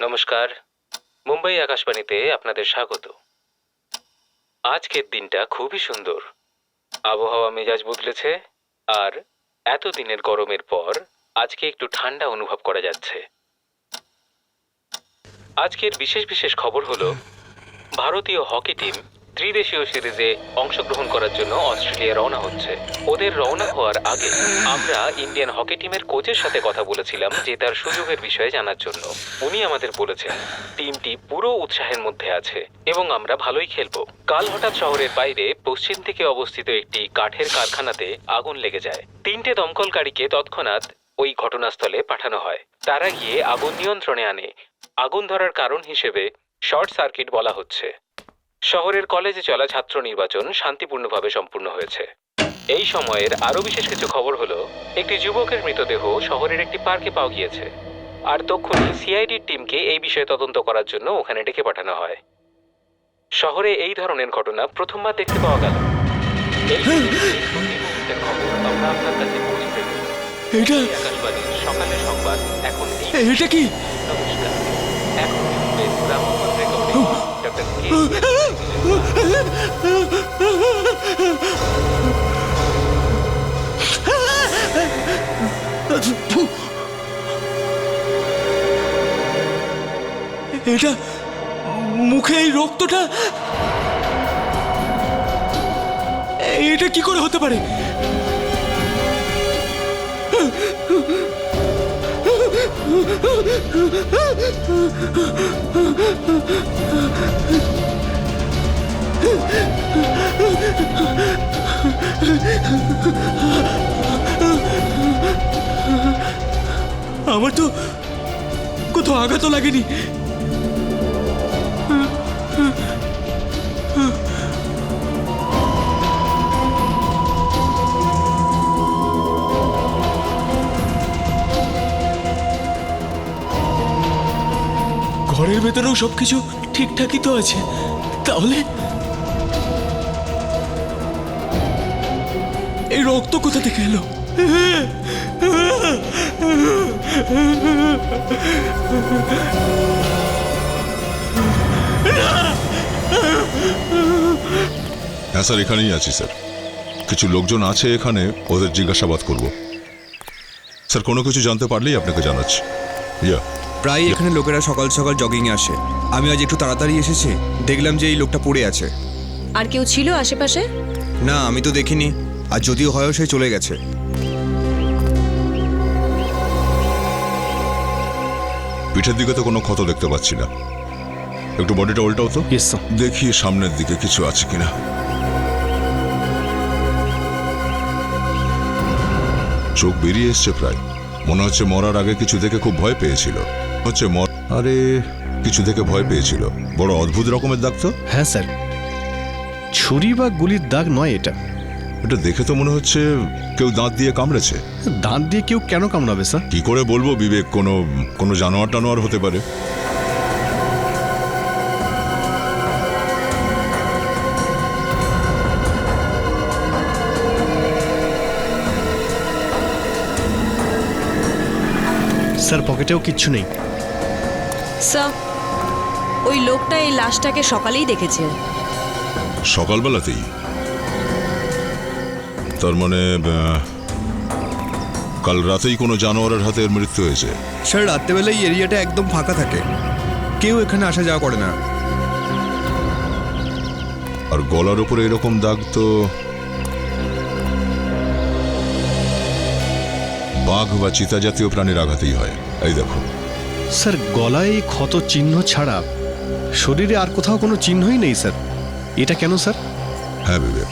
নমস্কার, মুম্বাই আকাশবাণীতে আপনাদের স্বাগত। আজকের দিনটা খুবই সুন্দর। আবহাওয়া মেজাজ বদলেছে, আর এতদিনের গরমের পর আজকে একটু ঠান্ডা অনুভব করা যাচ্ছে। আজকের বিশেষ বিশেষ খবর হলো, ভারতীয় হকি টিম ত্রিদেশীয় সিরিজে অংশগ্রহণ করার জন্য অস্ট্রেলিয়া রওনা হচ্ছে। ওদের রওনা হওয়ার আগে আমরা ইন্ডিয়ান হকি টিমের কোচের সাথে কথা বলেছিলাম জেতার সুযোগের বিষয়ে জানার জন্য। উনি আমাদের বলেছেন টিমটি পুরো উৎসাহের মধ্যে আছে এবং আমরা ভালোই খেলবো। কাল হঠাৎ শহরের বাইরে পশ্চিম দিকে অবস্থিত একটি কাঠের কারখানাতে আগুন লেগে যায়। 3টে দমকল গাড়িকে তৎক্ষণাৎ ওই ঘটনাস্থলে পাঠানো হয়। তারা গিয়ে আগুন নিয়ন্ত্রণে আনে। আগুন ধরার কারণ হিসেবে শর্ট সার্কিট বলা হচ্ছে। শহরের কলেজে চলা ছাত্র নির্বাচন শান্তিপূর্ণভাবে সম্পূর্ণ হয়েছে। এই সময়ের আরো বিশেষ কিছু খবর হলো, একটি যুবকের মৃতদেহ শহরের একটি পার্কে পাওয়া গিয়েছে, আর তখনই সিআইডির টিমকে এই বিষয়ে তদন্ত করার জন্য ওখানে ডেকে পাঠানো হয়। শহরে এই ধরনের ঘটনা প্রথমবার দেখতে পাওয়া গেল। এই মুহূর্তের খবর আমরা আপনার কাছে পৌঁছে দেব। এটা আকাশবাণীর সকালের সংবাদ এখন এটা কি? নমস্কার, এখন গ্রামোফোন রেকর্ডিং ডক্টর কে। এটা মুখে এই রক্তটা, এটা কি করে হতে পারে? আমার তো কোথাও আঘাতও লাগেনি। ঘরের ভেতরেও সবকিছু ঠিকঠাকই তো আছে, তাহলে এই রক্ত কোথা থেকে এলো? হ্যাঁ স্যার, এখানেই আছি স্যার। কিছু লোকজন আছে এখানে, ওদের জিজ্ঞাসাবাদ করব। স্যার, কোনো কিছু জানতে পারলেই আপনাকে জানাচ্ছি। প্রায় এখানে লোকেরা সকাল সকাল জগিংয়ে আসে। আমি আজ একটু তাড়াতাড়ি এসেছি, দেখলাম যে এই লোকটা পড়ে আছে। আর কেউ ছিল আশেপাশে? না, আমি তো দেখিনি, আর যদিও হয়ও সে চলে গেছে। পিঠের দিকে তো কোনো ক্ষত দেখতে পাচ্ছি না। একটু বডিটা উল্টাও তো, দেখি সামনের দিকে কিছু আছে কিনা। চোখ বেরিয়ে এসছে প্রায়। মনে হচ্ছে মরার আগে কিছু দেখে খুব ভয় পেয়েছিল। আরে কিছু দেখে ভয় পেয়েছিল। বড় অদ্ভুত রকমের দাগ তো। হ্যাঁ স্যার, ছুরি বা গুলির দাগ নয় এটা। এটা দেখে তো মনে হচ্ছে কেউ দাঁত দিয়ে কামড়েছে। দাঁত দিয়ে কেউ কেন কামড়াবে স্যার? কি করে বলবো বিবেক, কোনো জানোয়ার টানোয়ার হতে পারে। স্যার, পকেটেও কিচ্ছু নেই। স্যার, ওই লোকটা এই লাশটাকে সকালেই দেখেছে। সকালবেলাতেই? তার মানে কাল রাতেই কোনো জানোয়ারের হাতে এর মৃত্যু হয়েছে। স্যার, রাত্রেবেলায় এই এরিয়াটা একদম ফাঁকা থাকে, কেউ এখানে আসা যাওয়া করে না। আর গলার উপরে এরকম দাগ তো বাঘ বা চিতা জাতীয় প্রাণীর আঘাতেই হয়। এই দেখো। স্যার, গলায় ক্ষত চিহ্ন ছাড়া শরীরে আর কোথাও কোনো চিহ্নই নেই স্যার। এটা কেন স্যার? হ্যাঁ বিবেক,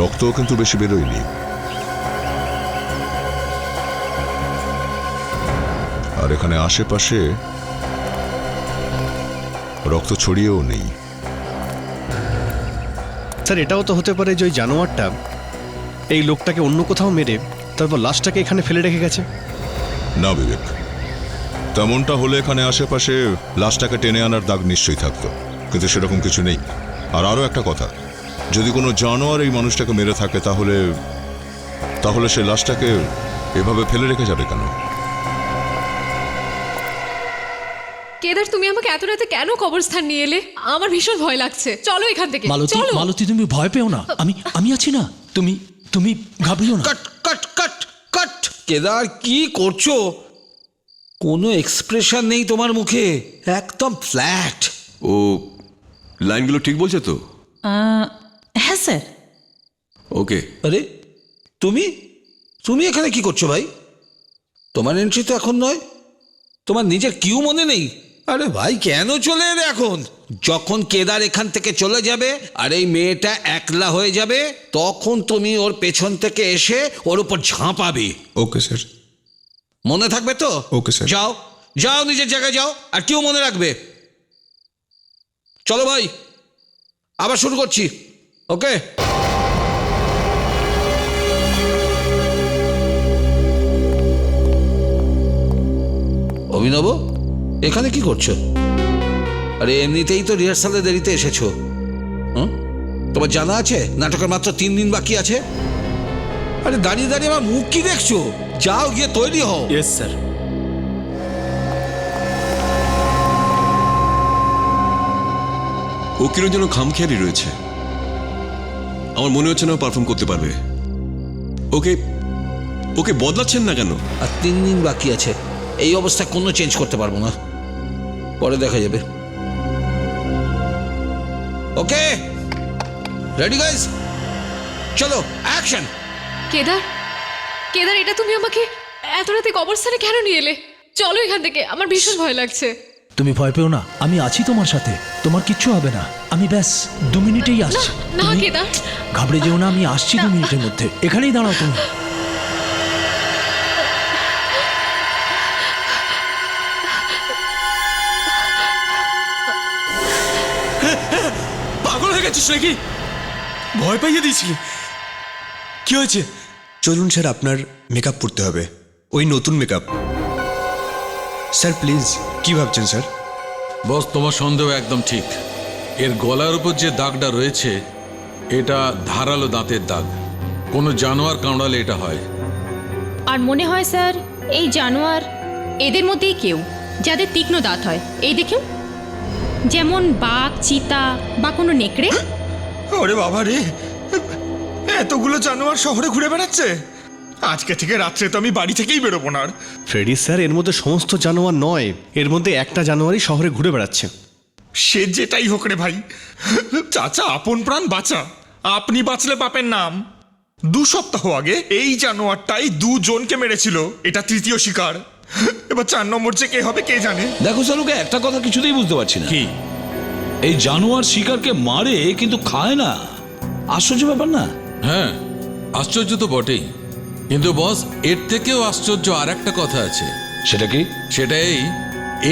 রক্তও কিন্তু বেশি বেরোয়নি। আর এখানে আশেপাশে রক্ত ছড়িয়েও নেই। স্যার, এটাও তো হতে পারে যে ওই জানোয়ারটা এই লোকটাকে অন্য কোথাও মেরে তারপর লাশটাকে এখানে ফেলে রেখে গেছে। না বিবেক, তেমনটা হলে এখানে আশেপাশে লাশটাকে টেনে আনার দাগ নিশ্চয়ই থাকতো, কিন্তু সেরকম কিছু নেই। আর আরও একটা কথা, যদি কোনো জানোয়ার এই মানুষটাকে মেরে থাকে তাহলে সে লাশটাকে এভাবে ফেলে রেখে যাবে কেন? কেদার, তুমি আমাকে এত রাতে কেন কবরস্থান নিয়ে এলে? আমার ভীষণ ভয় লাগছে। চলো এখান থেকে, মালতী, চলো। মালতী, তুমি ভয় পেও না, আমি আছি না। তুমি তুমি ঘাবড়িও না। কাট কাট কাট কাট। কেদার, কি করছো? কোনো এক্সপ্রেশন নেই তোমার মুখে, একদম ফ্ল্যাট। ও লাইনগুলো ঠিক বলছে তো? হ্যাঁ স্যার। ওকে। আরে তুমি তুমি এখানে কি করছো ভাই? তোমার এন্ট্রি তো এখন নয়। তোমার নিজের কিউ মনে নেই? আরে ভাই, কেন চলে এলে এখন? যখন কেদার এখান থেকে চলে যাবে আর এই মেয়েটা একলা হয়ে যাবে, তখন তুমি ওর পেছন থেকে এসে ওর উপর ঝাঁপাবে। Okay sir. মনে থাকবে তো? Okay sir. যাও যাও, নিজের জায়গায় যাও, আর কেউ মনে রাখবে। চলো ভাই, আবার শুরু করছি। ওকে। অভিনব, এখানে কি করছো? আরে এমনিতেই তো রিহার্সালে দেরিতে এসেছো। তোমার জানা আছে নাটকের মাত্র 3 দিন বাকি আছে? আরে দাঁড়িয়ে দাঁড়িয়ে আমার মুখ কি দেখছো? যাও, গিয়ে তৈরি হও। Yes sir. ও কিরণ যেন খামখেয়ালি রয়েছে। আমার মনে হচ্ছে না পারফর্ম করতে পারবে। ওকে ওকে বদলাচ্ছেন না কেন? আর 3 দিন বাকি আছে, এই অবস্থায় কোনো চেঞ্জ করতে পারবো না, পরে দেখা যাবে। ওকে, রেডি গাইস, চলো অ্যাকশন। কেদার, কেদার, এটা তুমি আমাকে এত রাতে কবরস্থানে কেন নিয়ে এলে? চলো এখান থেকে, আমার ভীষণ ভয় লাগছে। তুমি ভয় পেও না, আমি আছি তোমার সাথে, তোমার কিচ্ছু হবে না। আমি ব্যাস 2 মিনিটেই আসছি। না তুমি কেদার, ঘাবড়ে যেও না, আমি আসছি 2 মিনিটের মধ্যে। এখানেই দাঁড়াও তুমি। পাগল হয়ে গেছিস নাকি? ভয় পাইয়ে দিয়েছিলি। কি হয়েছে? চলুন স্যার, আপনার মেকআপ করতে হবে, ওই নতুন মেকআপ। স্যার প্লিজ, কি ভাবছেন স্যার? বস, তোমার সন্দেহ একদম ঠিক। এর গলার উপর যে দাগটা রয়েছে, এটা ধারালো দাঁতের দাগ। কোনো জানোয়ার কামড়ালে এটা হয়। আর মনে হয় স্যার এই জানোয়ার এদের মধ্যেই কেউ, যাদের তীক্ষ্ণ দাঁত হয়। এই দেখুন, যেমন বাঘ, চিতা বা কোনো নেকড়ে। ওরে বাবা রে, এতগুলো জানোয়ার শহরে ঘুরে বেড়াচ্ছে। আজকে থেকে রাত্রে তো আমি বাড়ি থেকেই বেরোবো না আর। ফ্রেডি স্যার, এর মধ্যে সমস্ত জানোয়ার নয়, এর মধ্যে একটা জানোয়ারই শহরে ঘুরে বেড়াচ্ছে। সে যেটাই হোক রে ভাই, চাচা আপন প্রাণ বাঁচা। আপনি বাঁচলে বাপের নাম। 2 সপ্তাহ আগে এই জানোয়ারটাই 2 জনকে মেরেছিল, এটা 3য় শিকার। এবার 4 নম্বর যে কে হবে কে জানে। দেখো সালুকে, একটা কথা কিছুতেই বুঝতে পারছি না। কি? এই জানোয়ার শিকারকে মারে কিন্তু খায় না। আশ্চর্য ব্যাপার না? হ্যাঁ, আশ্চর্য তো বটেই, কিন্তু বস এর থেকেও আশ্চর্য আর একটা কথা আছে। সেটা কি? সেটা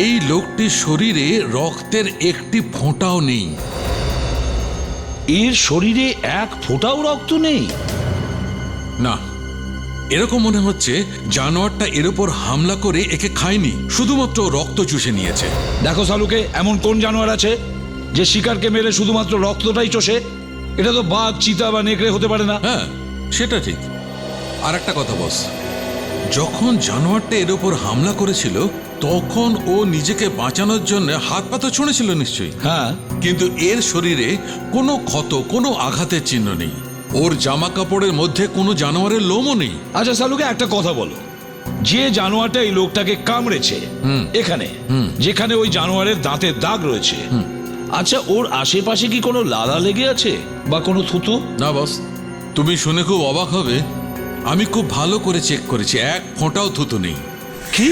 এই লোকটির শরীরে রক্তের একটি ফোঁটাও নেই। এর শরীরে 1 ফোঁটাও রক্ত নেই? না, এরকম মনে হচ্ছে জানোয়ারটা এর উপর হামলা করে একে খায়নি, শুধুমাত্র রক্ত চুষে নিয়েছে। দেখো সালুকে, এমন কোন জানোয়ার আছে যে শিকারকে মেরে শুধুমাত্র রক্তটাই চষে? এটা তো বাঘ, চিতা বা নেকড়ে হতে পারে না। হ্যাঁ, সেটা ঠিক। আর একটা কথা বস, যখন জানোয়ারটা এর উপর হামলা করেছিল তখন ও নিজেকে বাঁচানোর জন্য হাত পা তো ছুঁড়েছিল নিশ্চয়ই। হ্যাঁ, কিন্তু এর শরীরে কোনো ক্ষত, কোনো আঘাতের চিহ্ন নেই। ওর জামা কাপড়ের মধ্যে কোনো জানোয়ারের লোমও নেই। আচ্ছা সালুকে, একটা কথা বলো, যে জানোয়ারটা এই লোকটাকে কামড়েছে এখানে, যেখানে ওই জানোয়ারের দাঁতের দাগ রয়েছে, আচ্ছা ওর আশেপাশে কি কোনো লালা লেগে আছে বা কোনো থুতু? না বস, তুমি শুনে খুব অবাক হবে, আমি খুব ভালো করে চেক করেছি, 1 ফোঁটাও থুতু নেই। কি?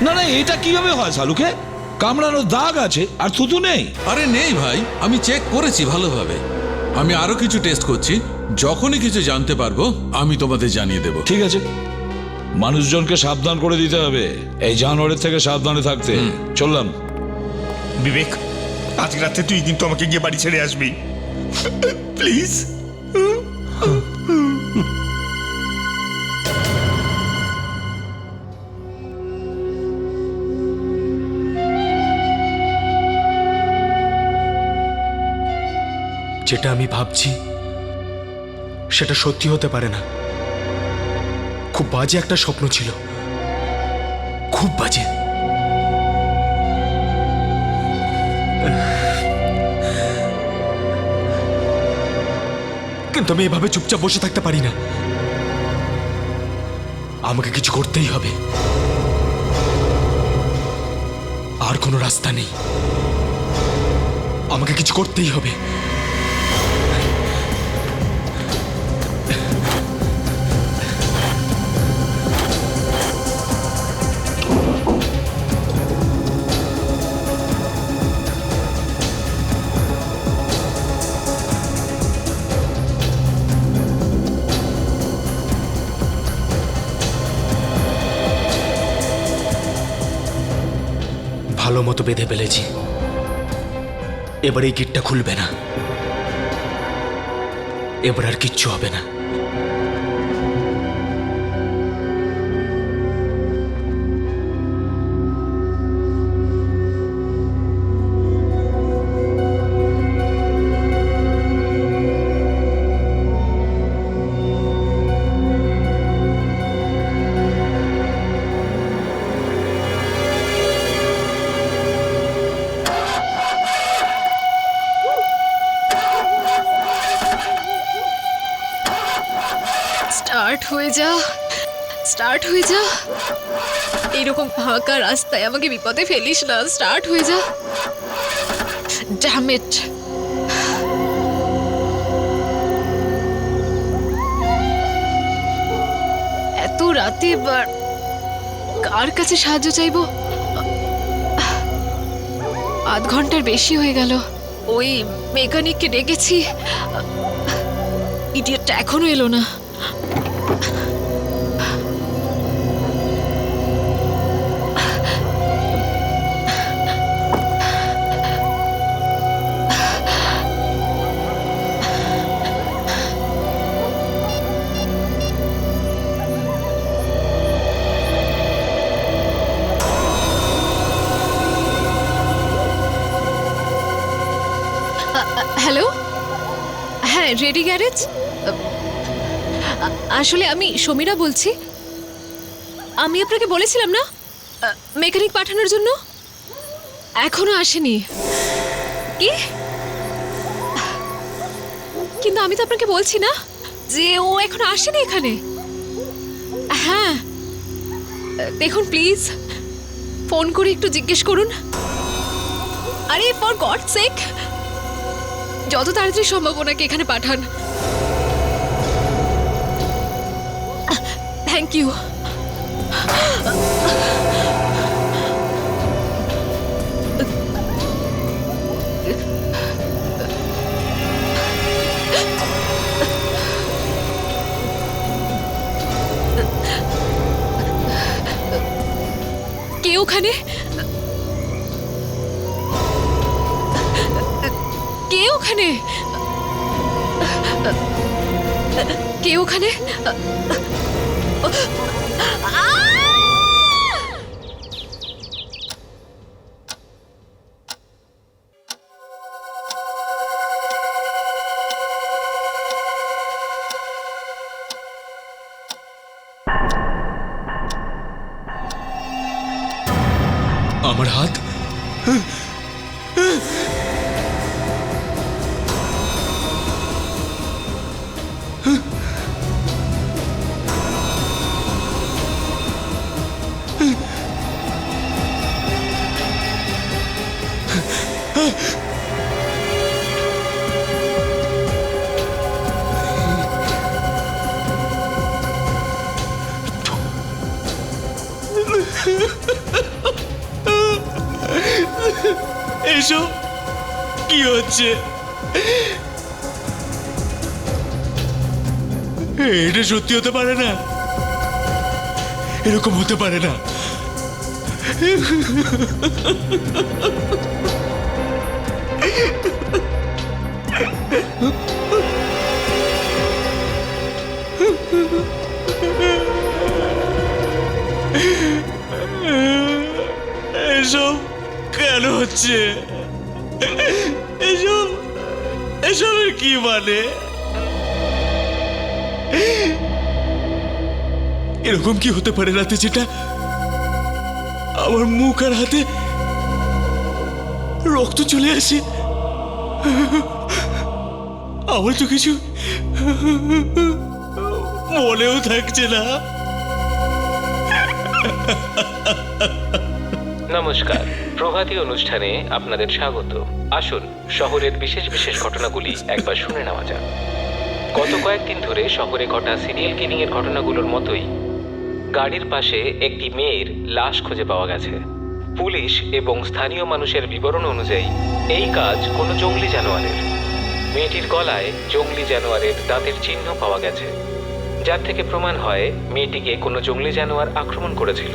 না না, এটা কিভাবে হয় সালুকে? কামড়ানোর দাগ আছে আর থুতু নেই? আরে নেই ভাই, আমি চেক করেছি ভালোভাবে। আমি আরো কিছু টেস্ট করছি, যখনই কিছু জানতে পারবো আমি তোমাদের জানিয়ে দেব। ঠিক আছে, মানুষজনকে সাবধান করে দিতে হবে এই জানোয়ারের থেকে সাবধানে থাকতে। চললাম। বিবেক, আজকে রাত্রে তুই কিন্তু আমাকে গিয়ে বাড়ি ছেড়ে আসবি প্লিজ। যেটা আমি ভাবছি সেটা সত্যি হতে পারে না। খুব বাজে একটা স্বপ্ন ছিল, খুব বাজে। কিন্তু আমি এভাবে চুপচাপ বসে থাকতে পারি না। আমাকে কিছু করতেই হবে, আর কোনো রাস্তা নেই। আমাকে কিছু করতেই হবে। ভালো মতো বেঁধে ফেলেছি, এবার এই গেটটা খুলবে না, এবার আর কিচ্ছু হবে না। স্টার্ট হয়ে যা, স্টার্ট হয়ে যা। এইরকম ফাঁকা রাস্তায় আমাকে বিপদে ফেলিস না। স্টার্ট হয়ে যা। Damn it. এত রাতে এবার কার কাছে সাহায্য চাইবো? আধ ঘন্টার বেশি হয়ে গেল। ওই মেকানিককে ডেকেছি, ইডিয়েটটা এখনো এলো না। হ্যালো, হ্যাঁ রেডি গ্যারেজ। আসলে আমি সমীরা বলছি। আমি আপনাকে বলেছিলাম না মেকানিক পাঠানোর জন্য, এখনো আসেনি। কি? কিন্তু আমি তো আপনাকে বলছি না যে ও এখনো আসেনি এখানে। হ্যাঁ দেখুন প্লিজ, ফোন করে একটু জিজ্ঞেস করুন। আরে ফর গড সেক, যত তাড়াতাড়ি সম্ভব ওনাকে এখানে পাঠান। Thank you. কে ওখানে? কে ওখানে? কে ওখানে? আমার হাত। এসো, কি হচ্ছে? এটা সত্যি হতে পারে না, এরকম হতে পারে না। এসব কেন হচ্ছে? এসবের কি মানে? এরকম কি হতে পারে রাতে যেটা আমার মুখ আর হাতে রক্ত চলে আসে? আমার তো কিছু মনেও থাকছে না। নমস্কার, প্রভাতী অনুষ্ঠানে আপনাদের স্বাগত। আসুন শহরের বিশেষ বিশেষ ঘটনাগুলি একবার শুনে নেওয়া যাক। গত কয়েকদিন ধরে শহরে ঘটা সিরিয়াল কিলিং এর ঘটনাগুলোর মতোই গাড়ির পাশে একটি মেয়ের লাশ খুঁজে পাওয়া গেছে। পুলিশ এবং স্থানীয় মানুষের বিবরণ অনুযায়ী এই কাজ কোনো জঙ্গলি জানোয়ারের। মেয়েটির গলায় জঙ্গলি জানোয়ারের দাঁতের চিহ্ন পাওয়া গেছে, যার থেকে প্রমাণ হয় মেয়েটিকে কোনো জঙ্গলি জানোয়ার আক্রমণ করেছিল।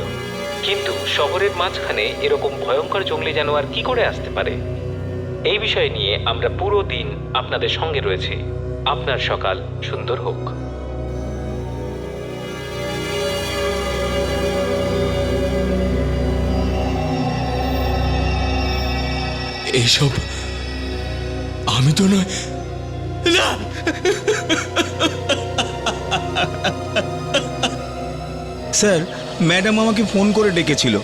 কিন্তু শহরের মাঝখানে এরকম ভয়ঙ্কর জঙ্গলি জানোয়ার কি করে আসতে পারে? এই বিষয় নিয়ে আমরা পুরো দিন আপনাদের সঙ্গে রয়েছি। আপনার সকাল সুন্দর হোক। এইসব আমি তো নয়। না, স্যার, ম্যাডাম আমাকে ফোন করে ডেকেছিল।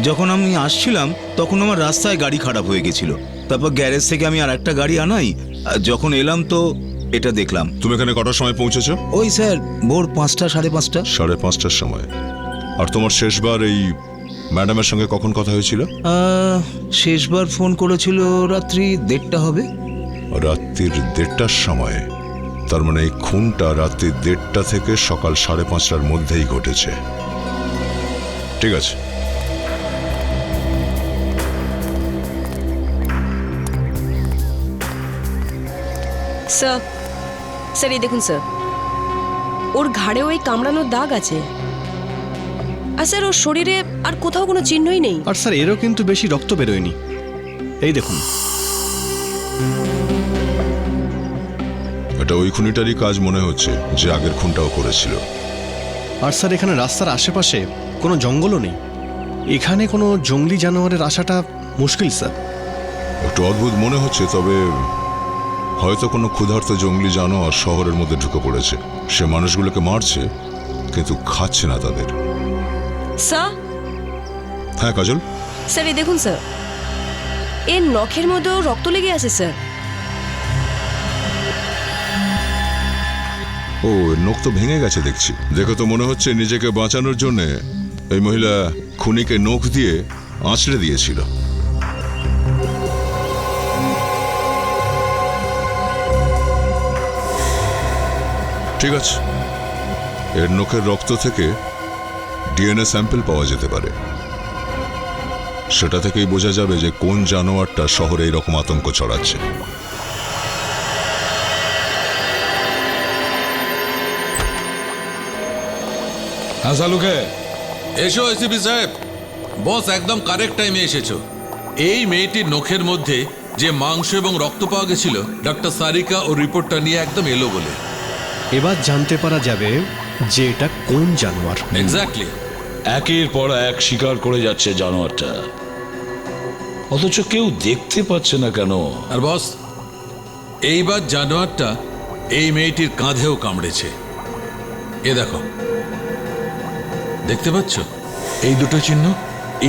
যখন আমি আসছিলাম তখন আমার রাস্তায় গাড়ি খারাপ হয়ে গেছিল। তারপর গ্যারেজ থেকে আমি আর একটা গাড়ি আনাই, যখন এলাম তো এটা দেখলাম। তুমি এখানে কটার সময় পৌঁছেছো? ওই স্যার, ভোর 5টা, 5:30। 5:30টার সময়। আর তোমার শেষবার এই ম্যাডামের সঙ্গে কখন কথা হয়েছিল? শেষবার ফোন করেছিল রাত্রি 1:30 হবে। রাত্রির 1:30টার সময়? তার মানে এই খুনটা রাত্রি 1:30 থেকে সকাল 5:30টার মধ্যেই ঘটেছে। ঠিক আছে। স্যার, স্যার এই দেখুন স্যার, ওর ঘাড়ে ওই কামড়ানোর দাগ আছে। আর স্যার ওর শরীরে আর কোথাও কোনো চিহ্নই নেই। আর স্যার এরও কিন্তু বেশি রক্ত বেরোয়নি, এই দেখুন। এটা ওই খুনিটারই কাজ মনে হচ্ছে, যে আগের খুনটাও করেছিল। আর স্যার এখানে রাস্তার আশেপাশে কোনো জঙ্গলও নেই। এখানে কোনো জঙ্গলি জানোয়ারের আসাটা মুশকিল স্যার। একটু অদ্ভুত মনে হচ্ছে, তবে হয়তো কোনো ক্ষুধার্ত জঙ্গলি জানোয়ার শহরের মধ্যে ঢুকে পড়েছে। সে মানুষগুলোকে মারছে কিন্তু খাচ্ছে না তাদের। স্যার, হ্যাঁ কাজল? স্যার এই দেখুন স্যার, এর নখের মধ্যেও রক্ত লেগে আছে স্যার। ও, নখ তো ভেঙে গেছে দেখছি। দেখে তো মনে হচ্ছে নিজেকে বাঁচানোর জন্য এই মহিলা খুনিকে নখ দিয়ে আঁচড়ে দিয়েছিল। ঠিক আছে, এর নখের রক্ত থেকে ডিএনএ স্যাম্পল পাওয়া যেতে পারে। সেটা থেকেই বোঝা যাবে যে কোন জানোয়ারটা শহরে এরকম আতঙ্ক ছড়াচ্ছে। হ্যাঁ সালুকে, এসো এসিপি সাহেব। বস একদম কারেক্ট টাইমে এসেছো। এই মেয়েটির নখের মধ্যে যে মাংস এবং রক্ত পাওয়া গেছিল, ডক্টর সারিকা ও রিপোর্টটা নিয়ে একদম এলো বলে। এবার জানতে পারা যাবে যে এটা কোন জানোয়ার। এক্স্যাক্টলি। একের পর এক শিকার করে যাচ্ছে জানোয়ারটা, অথচ কেউ দেখতে পাচ্ছে না কেন? আর বস, এইবার জানোয়ারটা এই মেয়েটির কাঁধেও কামড়েছে। এ দেখো, দেখতে পাচ্ছ এই দুটো চিহ্ন?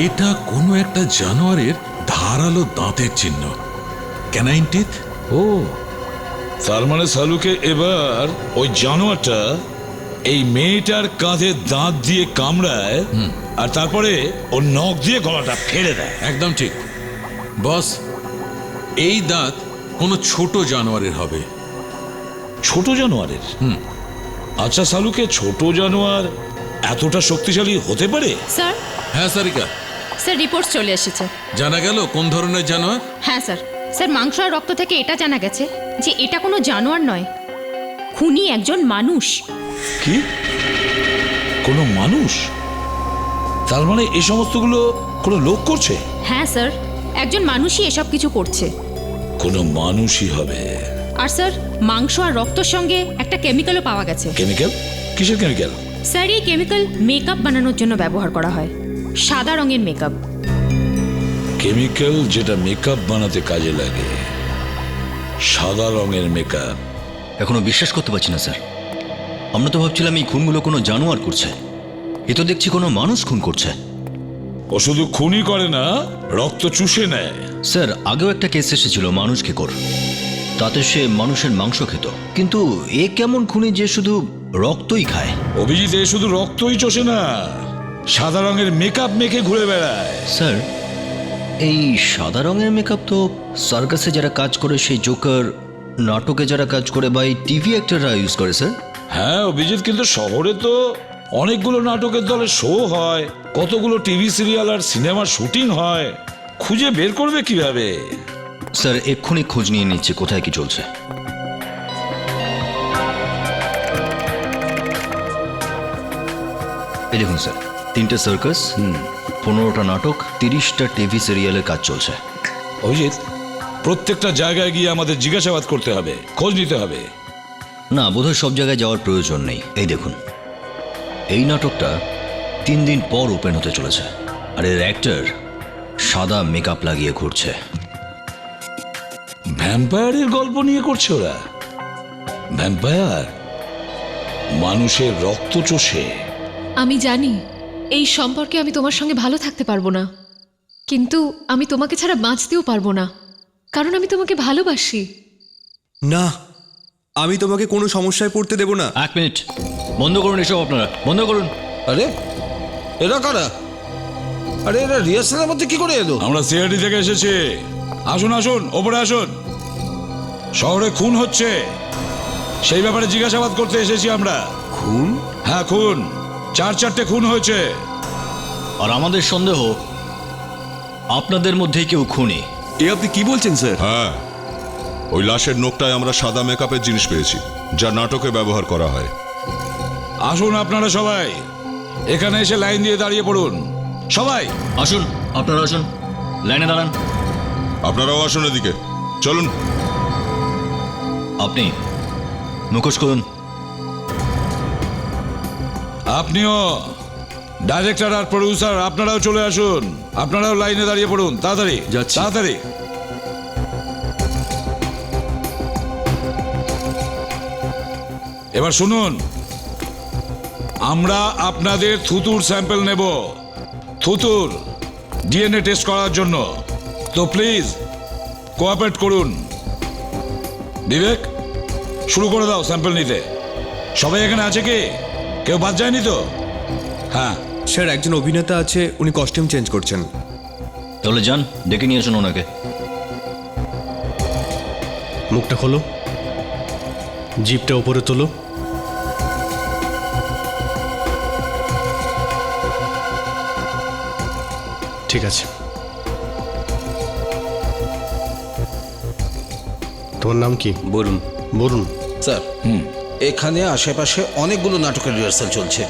এটা কোনো একটা জানোয়ারের ধারালো দাঁতের চিহ্ন, ক্যানাইন টিথ। ও, তার মানে সালুকে এবার ওই জানোয়ারটা এই মেয়েটার কাঁধে দাঁত দিয়ে কামড়ায়, আর তারপরে ওর নখ দিয়ে গলাটা ফেলে দেয়। একদম ঠিক বস, এই দাঁত কোনো ছোট জানোয়ারের হবে। ছোট জানোয়ারের? আচ্ছা সালুকে, ছোট জানোয়ার এতটা শক্তিশালী হতে পারে? স্যার। হ্যাঁ সারিকা। স্যার রিপোর্ট চলে এসেছে। জানা গেল কোন ধরনের জানোয়ার? হ্যাঁ স্যার। স্যার মাংস আর রক্ত থেকে এটা জানা গেছে যে এটা কোনো জানোয়ার নয়, খুনি একজন মানুষ। কি? কোনো মানুষ? তার মানে এই সমস্তগুলো কোনো লোক করছে? হ্যাঁ স্যার, একজন মানুষই এসব কিছু করছে। কোনো মানুষই হবে। আর স্যার মাংস আর রক্তর সঙ্গে একটা কেমিক্যালও পাওয়া গেছে। কেমিক্যাল? কিসের কেমিক্যাল? স্যার এই কেমিক্যাল মেকআপ বানানোর জন্য ব্যবহার করা হয়, সাদা রঙের মেকআপ। কেমিক্যাল যেটা মেকআপ বানাতে কাজে লাগে, সাদা রঙের মেকআপ। এখনো বিশ্বাস করতে পারছি না স্যার। আমরা তো ভাবছিলাম এই খুনগুলো কোনো জানোয়ার করছে, এ তো দেখছি কোনো মানুষ খুন করছে। ও শুধু খুনই করে না, রক্ত চুষে নেয়। স্যার আগেও একটা কেস এসেছিল মানুষ খেকর, তাতে সে মানুষের মাংস খেত, কিন্তু এ কেমন খুনি যে শুধু রক্তই খায়? অভিজিৎ, এ শুধু রক্তই চষে না, সাদা রঙের মেকআপ মেখে ঘুরে বেড়ায়। স্যার, এই সাদা রঙের মেকআপ তো সার্কাসে যারা কাজ করে সেই জোকার, নাটকে যারা কাজ করে বা এই টিভি অ্যাক্টররা ইউজ করে স্যার। হ্যাঁ অভিজিৎ, কিন্তু শহরে তো অনেকগুলো নাটকের দলের শো হয়, কতগুলো টিভি সিরিয়াল আর সিনেমার শুটিং হয়, খুঁজে বের করবে কিভাবে? স্যার এক্ষুনি খোঁজ নিয়ে নিচ্ছে কোথায় কি চলছে। এই দেখুন স্যার, 3টে সার্কাস, 15টা নাটক, 30টা টিভি সিরিয়ালের কাজ চলছে। অভিজিৎ, প্রত্যেকটা জায়গায় গিয়ে আমাদের জিজ্ঞাসাবাদ করতে হবে, খোঁজ নিতে হবে। না, বোধহয় সব জায়গায় যাওয়ার প্রয়োজন নেই। এই দেখুন, এই নাটকটা 3 দিন পর ওপেন হতে চলেছে, আর এর অ্যাক্টর সাদা মেকআপ লাগিয়ে ঘুরছে। ভ্যাম্পায়ারের গল্প নিয়ে করছে ওরা। ভ্যাম্পায়ার মানুষের রক্ত চষে। আমি জানি এই সম্পর্কে আমি তোমার সঙ্গে ভালো থাকতে পারবো না, কিন্তু আমি তোমাকে ছাড়া বাঁচতেও পারবো না, কারণ আমি তোমাকে ভালোবাসি। না, আমি তোমাকে কোনো সমস্যায় পড়তে দেব না। 1 মিনিট, বন্ধ করুন এসব, আপনারা বন্ধ করুন। আরে এরা কারা? আরে এরা রিহার্সালের মধ্যে কি করে এলো? আমরা সিআইডি থেকে এসেছি। আসুন আসুন, ওপরে আসুন। শহরে খুন হচ্ছে, সেই ব্যাপারে জিজ্ঞাসাবাদ করতে এসেছি আমরা। খুন? হ্যাঁ খুন, 4-4টে খুন হয়েছে। আর আমাদের সন্দেহ আপনাদের মধ্যেই কেউ খুনি। এ আপনি কি বলছেন স্যার? হ্যাঁ, ওই লাশের নোকটায় আমরা সাদা মেকআপের জিনিস পেয়েছি, যা নাটকে ব্যবহার করা হয়। আসুন আপনারা সবাই এখানে এসে লাইন দিয়ে দাঁড়িয়ে পড়ুন। সবাই আসুন, আপনারা আসুন, লাইনে দাঁড়ান। আপনারাও আসুন এদিকে, চলুন। আপনি মুখোশ করুন। আপনিও, ডাইরেক্টর আর প্রডিউসার, আপনারাও চলে আসুন। আপনারাও লাইনে দাঁড়িয়ে পড়ুন, তাড়াতাড়ি যাচ্ছি। তাড়াতাড়ি। এবার শুনুন, আমরা আপনাদের থুতুর স্যাম্পল নেব, থুতুর ডিএনএ টেস্ট করার জন্য। তো প্লিজ কোঅপারেট করুন। বিবেক, শুরু করে দাও স্যাম্পল নিতে। সবাই এখানে আছে কি? কেউ বাদ যায়নি তো? হ্যাঁ স্যার, একজন অভিনেতা আছে, উনি কস্টিউম চেঞ্জ করছেন। তাহলে যান, ডেকে নিয়ে আসুন ওনাকে। মুখটা খোলো, জিপটা উপরে তোলো। ঠিক আছে, তোমার নাম কি? বলুন। বলুন। স্যার, এখানে আশেপাশে অনেকগুলো নাটকের রিহার্সাল চলছে,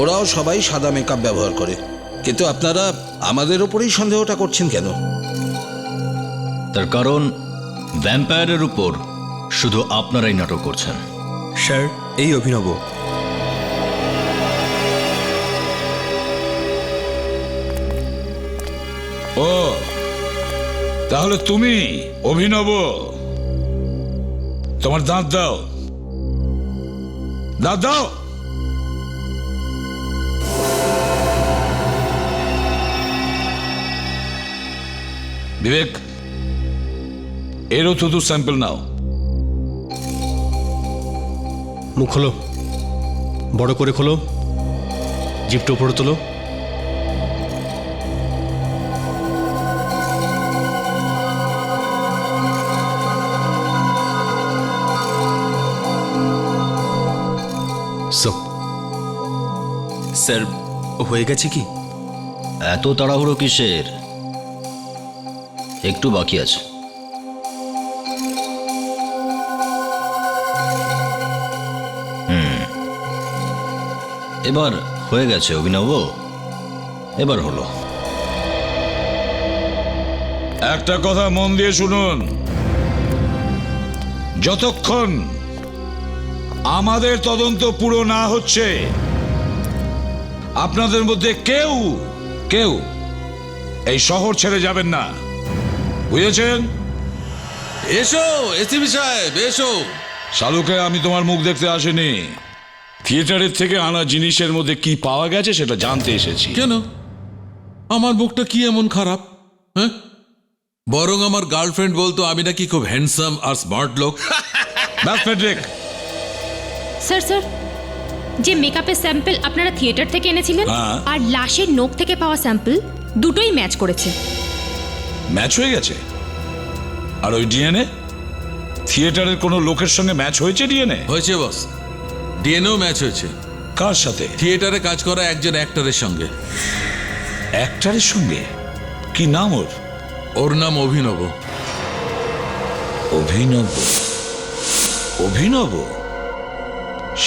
ওরাও সবাই সাদা মেকআপ ব্যবহার করে, কিন্তু আপনারা আমাদের ওপরেই সন্দেহটা করছেন কেন? তার কারণ ভ্যাম্পায়ারের উপর শুধু আপনারাই নাটক করছেন। স্যার, এই অভিনব। ও, তাহলে তুমি অভিনব। তোমার দাঁত দাও, দাঁত দাও। বিবেক, এরও থুতুর স্যাম্পল নাও। মুখ খোলো, বড় করে খোলো, জিপটা উপরে তোলো। স্যার, হয়ে গেছে কি? এত তাড়াহুড়ো কিসের? একটু বাকি আছে। এবার হয়ে গেছে অভিনব, এবার হলো। একটা কথা মন দিয়ে শুনুন, যতক্ষণ আমাদের তদন্ত পুরো না হচ্ছে আপনাদের মধ্যে কেউ কেউ এই শহর ছেড়ে যাবেন না, বুঝেছেন? এসো এসিপি সাহেব, এসো। শালুকে, আমি তোমার মুখ দেখতে আসিনি, থিয়েটারের থেকে আনা জিনিসের মধ্যে কি পাওয়া গেছে সেটা জানতে এসেছি। কেন? আমার মুখটা কি এমন খারাপ? হ্যাঁ, বরং আমার গার্লফ্রেন্ড বলতো আমি নাকি খুব হ্যান্ডসাম আর স্মার্ট লোক। ব্যাস ফ্রেডরিক, স্যার স্যার, যে মেকআপের স্যাম্পল আপনারা থিয়েটার থেকে এনেছিলেন হ্যাঁ। আর লাশের নখ থেকে পাওয়া স্যাম্পল দুটোই ম্যাচ করেছে। ম্যাচ হয়ে গেছে? আর ওই ডিএনএ থিয়েটারের কোনো লোকের সঙ্গে ম্যাচ হয়েছে? ডিএনএ হয়েছে বস, ডিএনএও ম্যাচ হয়েছে। কার সাথে? থিয়েটারে কাজ করা একজন অ্যাক্টরের সঙ্গে। অ্যাক্টরের সঙ্গে? কি নাম ওর? ওর নাম অভিনব। অভিনব? অভিনব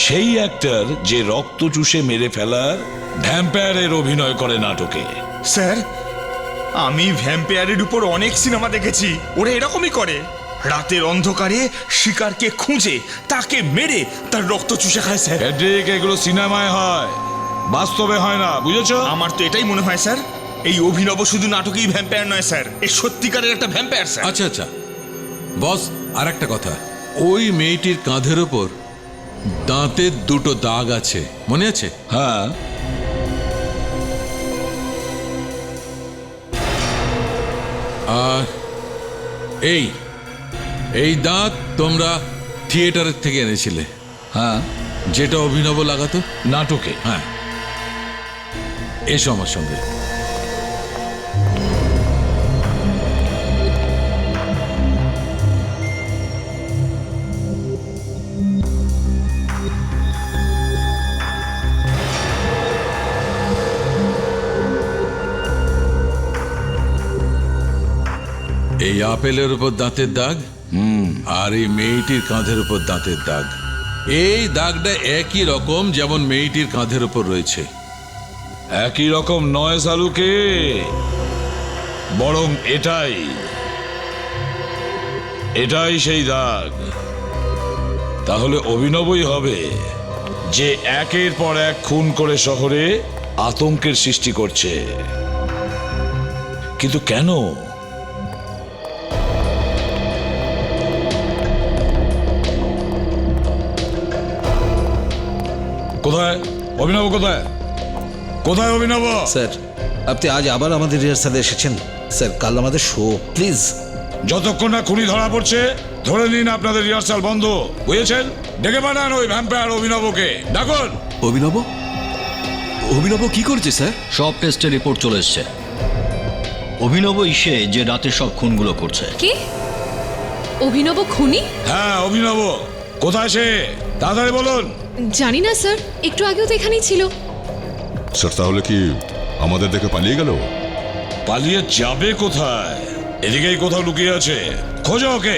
সেই অ্যাক্টর যে রক্ত চুষে মেরে ফেলার ভ্যাম্পায়ারের অভিনয় করে নাটকে। স্যার, আমি ভ্যাম্পায়ারের উপর অনেক সিনেমা দেখেছি, ওরা এরকমই করে। রাতের অন্ধকারে শিকারকে খুঁজে তাকে মেরে তার রক্ত চুষে খায় স্যার। ফ্রেডরিক, এগুলো সিনেমায় হয়, বাস্তবে হয় না, বুঝেছো? আমার তো এটাই মনে হয় স্যার, এই অভিনব শুধু নাটকেই ভ্যাম্পায়ার নয় স্যার, এই সত্যিকারের একটা ভ্যাম্পায়ার স্যার। আচ্ছা আচ্ছা বস, আর একটা কথা, ওই মেয়েটির কাঁধের ওপর দাঁতের দুটো দাগ আছে, মনে আছে? হ্যাঁ। আর এই দাঁত তোমরা থিয়েটারের থেকে এনেছিলে? হ্যাঁ। যেটা অভিনব লাগাতো নাটকে? হ্যাঁ। এসো আমার সঙ্গে। এই আপেলের উপর দাঁতের দাগ, আর এই মেয়েটির কাঁধের উপর দাঁতের দাগ। এই দাগটা একই রকম যেমন মেয়েটির কাঁধের উপর রয়েছে। একই রকম নয় সালুকে, বরং এটাই সেই দাগ। তাহলে অভিনবই হবে, যে একের পর এক খুন করে শহরে আতঙ্কের সৃষ্টি করছে। কিন্তু কেন? কোথায় অভিনব? কোথায় কোথায় অভিনব? স্যার, আপনি আজ আবার আমাদের রিহার্সালে এসেছেন। স্যার, কাল আমাদের শো, প্লিজ। যতক্ষণ না খুনি ধরা পড়ছে ধরে নিন আপনাদের রিহার্সাল বন্ধ, বুঝেছেন? ডেকে পাঠান ওই ভ্যাম্পায়ার অভিনবকে, ডাকুন। অভিনব? অভিনব কি করছে স্যার? সব টেস্টের রিপোর্ট চলে এসছে। অভিনব ইসে যে রাতে সব খুনগুলো করছে। কি? অভিনব খুনি? হ্যাঁ, অভিনব। কোথায় সে? তাড়াতাড়ি বলুন। জানি না স্যার, একটু আগেও তো এখানেই ছিল। স্যার, তাহলে কি আমাদের দেখে পালিয়ে গেল? পালিয়ে যাবে কোথায়? এদিকেই কোথাও লুকিয়ে আছে, খোঁজো ওকে।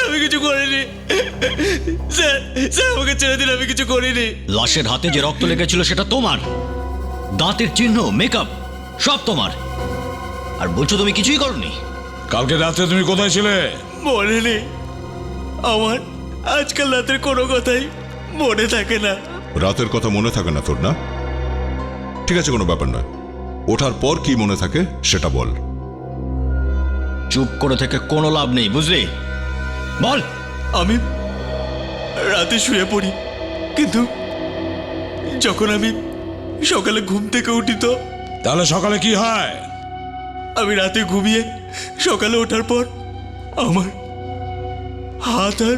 আমি কিছু করিনি স্যার, আমাকে ছেড়ে দিন, আমি কিছু করিনি। লাশের হাতে যে রক্ত লেগেছিল সেটা তোমার, দাঁতের চিহ্ন, মেকআপ সব তোমার, আর বলছো তুমি কিছুই করনি। কালকে রাতে তুমি কোথায় ছিলে? মনে নেই আমার, আজকাল রাতের কোনো কথাই মনে থাকে না। রাতের কথা মনে থাকে না তোর, না? ঠিক আছে, কোনো ব্যাপার নয়। ওঠার পর কি মনে থাকে সেটা বল। চুপ করে থেকে কোনো লাভ নেই, বুঝলি? বল। আমি রাতে শুয়ে পড়ি, কিন্তু যখন আমি সকালে ঘুম থেকে উঠি তো। তাহলে সকালে কি হয়? আমি রাতে ঘুমিয়ে সকালে ওঠার পর আমার হাত আর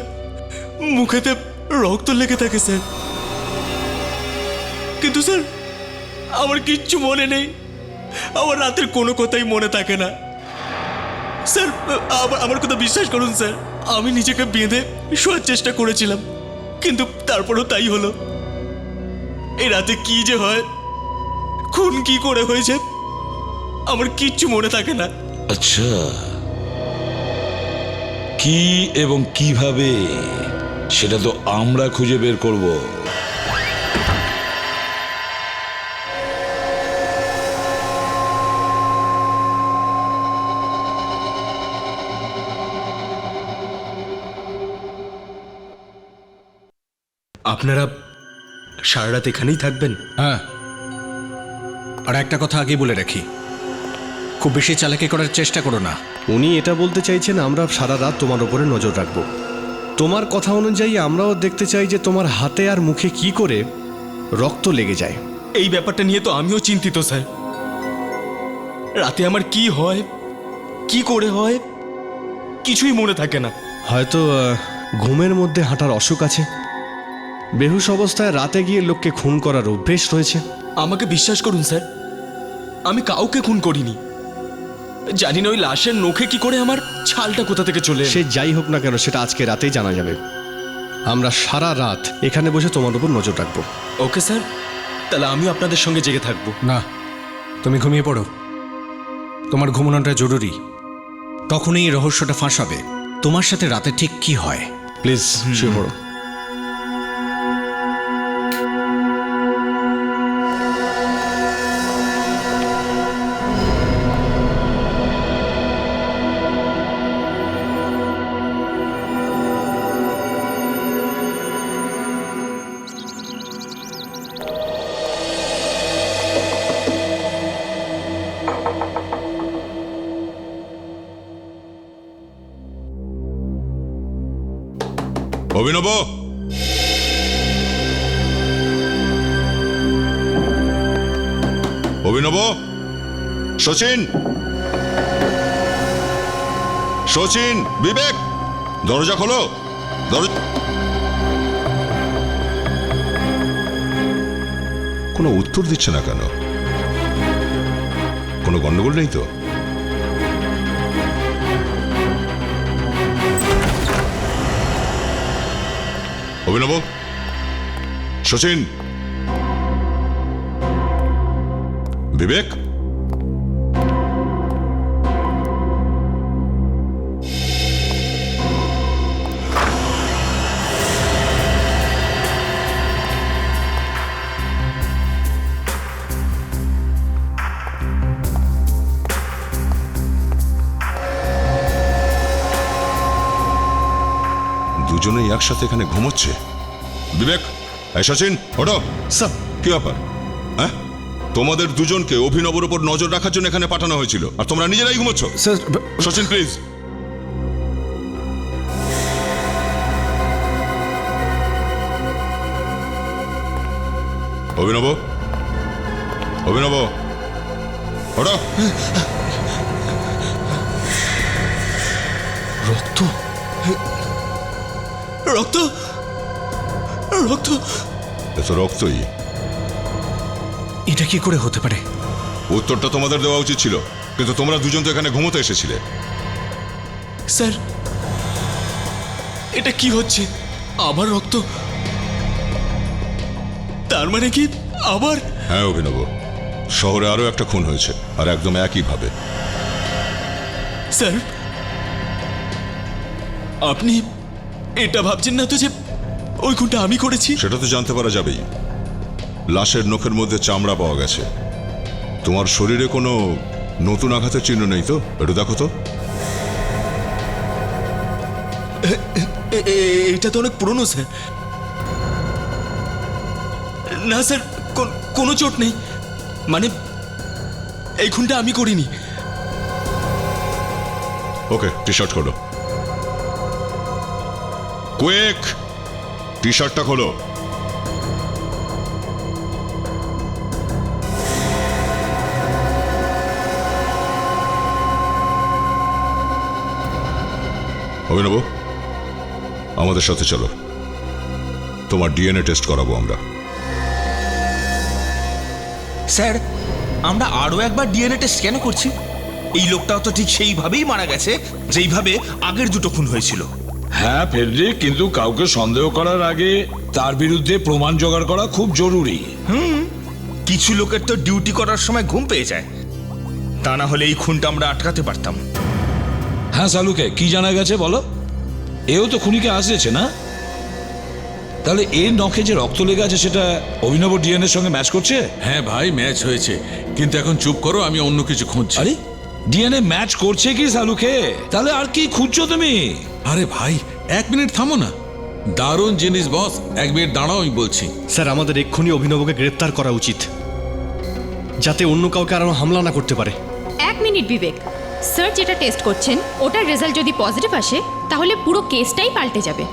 মুখেতে রক্ত লেগে থাকে স্যার। কিন্তু স্যার, আমার কিচ্ছু মনে নেই, আমার রাতের কোনো কথাই মনে থাকে না স্যার। আমার কথা বিশ্বাস করুন স্যার, আমি নিজেকে বেঁধে শোয়ার চেষ্টা করেছিলাম, কিন্তু তারপরেও তাই হলো। এই রাতে কি যে হয়, খুন কি করে হয়েছে, আমার কিচ্ছু মনে থাকে না। আচ্ছা, কি এবং কিভাবে সেটা তো আমরা খুঁজে বের করব। আপনারা সারা রাত এখানেই থাকবেন? হ্যাঁ। আর একটা কথা আগে বলে রাখি, খুব বেশি চালাকি করার চেষ্টা করো না। উনি এটা বলতে চাইছেন আমরা সারা রাত তোমার উপরে নজর রাখবো। তোমার কথা অনুযায়ী আমরাও দেখতে চাই যে তোমার হাতে আর মুখে কি করে রক্ত লেগে যায়। এই ব্যাপারটা নিয়ে তো আমিও চিন্তিত স্যার। রাতে আমার কি হয়, কি করে হয়, কিছুই মনে থাকে না। হয়তো ঘুমের মধ্যে হাঁটার অসুখ আছে, বেহুশ অবস্থায় রাতে গিয়ে লোককে খুন করার অভ্যেস রয়েছে। আমাকে বিশ্বাস করুন স্যার, আমি কাউকে খুন করিনি। জানি না ওই লাশের নখে কি করে আমার ছালটা কোথা থেকে চলে এলো। সে যাই হোক না কেন, সেটা আজকে রাতেই জানা যাবে। আমরা সারা রাত এখানে বসে তোমার উপর নজর রাখবো। ওকে স্যার, তাহলে আমিও আপনাদের সঙ্গে জেগে থাকবো। না, তুমি ঘুমিয়ে পড়ো, তোমার ঘুমানোটা জরুরি। তখনই এই রহস্যটা ফাঁস হবে, তোমার সাথে রাতে ঠিক কি হয়। প্লিজ শুয়ে পড়ো। অভিনব, অভিনব, সচিন, সচিন, বিবেক, দরজা খোলো। কোনো উত্তর দিচ্ছে না কেন? কোনো গন্ডগোল নেই তো? অভিনব, সচিন, বিবেক, দুজনেই একসাথে এখানে ঘুমোচ্ছে। বিবেক, সচিন, ওঠো। স্যার, কি ব্যাপার? হ্যাঁ, তোমাদের দুজনকে অভিনবর উপর নজর রাখার জন্য এখানে পাঠানো হয়েছিল, আর তোমরা নিজেরাই ঘুমোচ্ছ। Sir, Sachin please. অভিনব, অভিনব, ওঠো। রক্ত, রক্ত, রক্ত, এ তো রক্তই। এটা কি করে হতে পারে? উত্তরটা তোমাদের দেওয়া উচিত ছিল, কিন্তু তোমরা দুজন তো এখানে ঘুমোতে এসেছিলে। স্যার, এটা কি হচ্ছে? আবার রক্ত? তার মানে কি আবার? হ্যাঁ অভিনব, শহরে আরো একটা খুন হয়েছে, আর একদম একইভাবে। স্যার, আপনি এটা ভাবছেন না তো যে ওই খুনটা আমি করেছি? সেটা তো জানতে পারা যাবেই। লাশের নখের মধ্যে চামড়া পাওয়া গেছে। তোমার শরীরে কোনো নতুন আঘাতের চিহ্ন নেই তো? একটু দেখো তো। এটা তো অনেক পুরনো স্যার। না স্যার, কোনো চোট নেই। মানে এই খুনটা আমি করিনি। ওকে, টি শার্ট খোলো। কুইক, টি শার্টটা খোলো। অভিনব, আমাদের সাথে চলো, তোমার ডিএনএ টেস্ট করাবো আমরা। স্যার, আমরা আরও একবার ডিএনএ টেস্ট কেন করছি? এই লোকটাও তো ঠিক সেইভাবেই মারা গেছে যেইভাবে আগের দুটো খুন হয়েছিল। হ্যাঁ ফেডরিক, কিন্তু কাউকে সন্দেহ করার আগে তার বিরুদ্ধে প্রমাণ জোগাড় করা খুব জরুরি। কিছু লোকের তো ডিউটি করার সময় ঘুম পেয়ে যায়, তা না হলে এই খুনটা আমরা আটকাতে পারতাম। হ্যাঁ সালুকে, কি জানা গেছে বলো? এও তো খুনিকে আসছে না? তাহলে এর নখে যে রক্ত লেগে আছে সেটা অভিনব ডিএনএর সঙ্গে ম্যাচ করছে? হ্যাঁ ভাই, ম্যাচ হয়েছে, কিন্তু এখন চুপ করো, আমি অন্য কিছু খুঁজছি। আরে ডিএনএ ম্যাচ করছে কি সালুকে? তাহলে আর কি খুঁজছো তুমি? আরে ভাই, 1 মিনিট থামো না। দারুণ জিনিস বস, এক মিনিট দাঁড়াও, আমি বলছি। স্যার আমাদের এক্ষুনি অভিনবকে গ্রেপ্তার করা উচিত, যাতে অন্য কাউকে আর হামলা না করতে পারে। 1 মিনিট বিবেক, স্যার যেটা টেস্ট করছেন ওটার রেজাল্ট যদি পজিটিভ আসে তাহলে পুরো কেসটাই পাল্টে যাবে।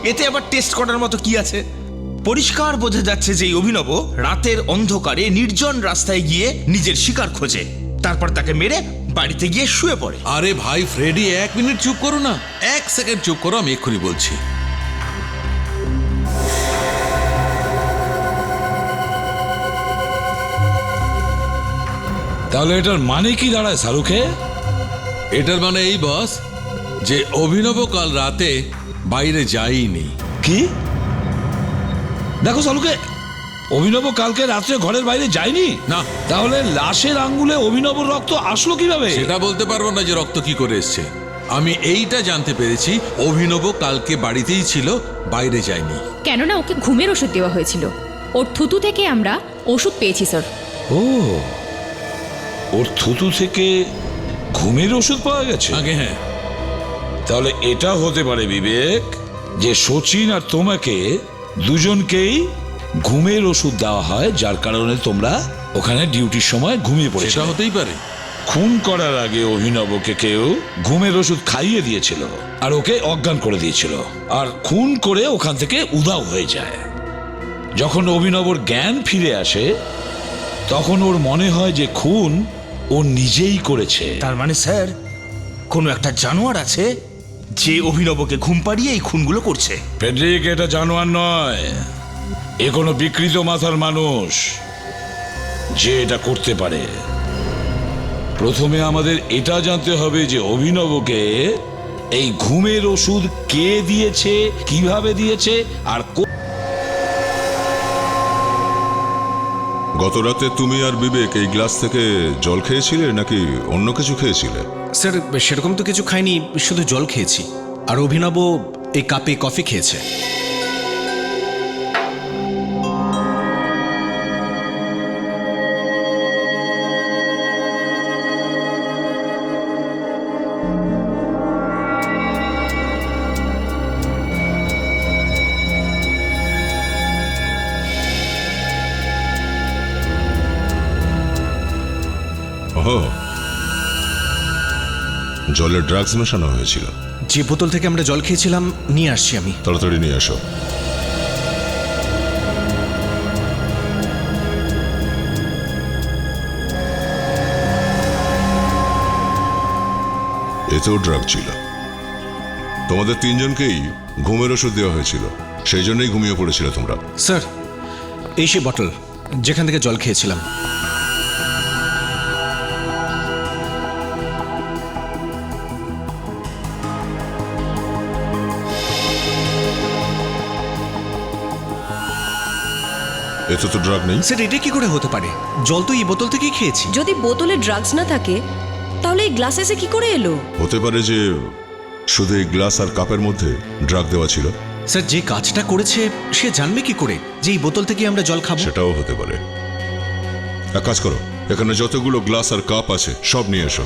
এতে আবার টেস্ট করার মতো কি আছে? পরিষ্কার বোঝা যাচ্ছে যে এই অভিনব রাতের অন্ধকারে নির্জন রাস্তায় গিয়ে নিজের শিকার খোঁজে, তারপর তাকে মেরে বাড়িতে গিয়ে শুয়ে পড়ে। আরে ভাই ফ্রেডি, 1 মিনিট চুপ করো না, 1 সেকেন্ড চুপ করো, আমি এক্ষুনি বলছি। তাহলে এটার মানে কি দাঁড়ায় শাহরুখে? এটার মানে এই বস যে অভিনব কাল রাতে বাইরে যায়নি। কি? দেখো শাহরুখে, অভিনব কালকে রাত্রে ঘরের বাইরে যায়নি না। তাহলে লাশের আঙ্গুলে অভিনবর রক্ত আসলো কিভাবে? সেটা বলতে পারবো না যে রক্ত কি করে এসছে। আমি এইটা জানতে পেরেছি, অভিনব কালকে বাড়িতেই ছিল, বাইরে যায়নি। কেননা ওকে ঘুমের ওষুধ দেওয়া হয়েছিল, ওর থুতু থেকে আমরা ওষুধ পেয়েছি স্যার। ও, ওর থুতু থেকে ঘুমের ওষুধ পাওয়া গেছে? আগে হ্যাঁ। তাহলে এটা হতে পারে বিবেক যে সচিন আর তোমাকে দুজনকেই ঘুমের ওষুধ দেওয়া হয়, যার কারণে তোমরা ওখানে ডিউটির সময় ঘুমিয়ে পড়েছো। সেটা হতেই পারে। খুন করার আগে অভিনবকে কেউ ঘুমের ওষুধ খাইয়ে দিয়েছিল আর ওকে অজ্ঞান করে দিয়েছিল, আর খুন করে ওখান থেকে উধাও হয়ে যায়। যখন অভিনবর জ্ঞান ফিরে আসে তখন ওর মনে হয় যে খুন ও নিজেই করেছে। তার মানে স্যার কোনো একটা জানোয়ার আছে যে অভিনবকে ঘুম পাড়িয়ে এই খুনগুলো করছে। ফেডরিক, এটা জানোয়ার নয়, এ কোনো বিকৃত মাথার মানুষ যে এটা করতে পারে। প্রথমে আমাদের এটা জানতে হবে যে অভিনবকে এই ঘুমের ওষুধ কে দিয়েছে, কিভাবে দিয়েছে, আর গত রাতে তুমি আর বিবেক এই গ্লাস থেকে জল খেয়েছিলে নাকি অন্য কিছু খেয়েছিলে? স্যার সেরকম তো কিছু খাইনি, শুধু জল খেয়েছি। আর অভিনব এই কাপে কফি খেয়েছে। জলে ড্রাগস মেশানো হয়েছিল। যে বোতল থেকে আমরা জল খেয়েছিলাম নিয়ে আসছি আমি। তাড়াতাড়ি নিয়ে আসো। এতেও ড্রাগ ছিল। তোমাদের তিনজনকেই ঘুমের ওষুধ দেওয়া হয়েছিল, সেই জন্যই ঘুমিয়ে পড়েছিল তোমরা। স্যার এই সে বটল যেখান থেকে জল খেয়েছিলাম। এতে তো ড্রাগ নেই। স্যার এটা কি করে হতে পারে? জল তো এই বোতল থেকেই খেয়েছি। যদি বোতলে ড্রাগস না থাকে তাহলে এই গ্লাসে এসে কি করে এলো? হতে পারে যে শুধু এই গ্লাস আর কাপের মধ্যে ড্রাগ দেওয়া ছিল। স্যার যে কাজটা করেছে সে জানবে কি করে যে এই বোতল থেকে আমরা জল খাবো? সেটাও হতে পারে। এক কাজ করো, এখানে যতগুলো গ্লাস আর কাপ আছে সব নিয়ে এসো।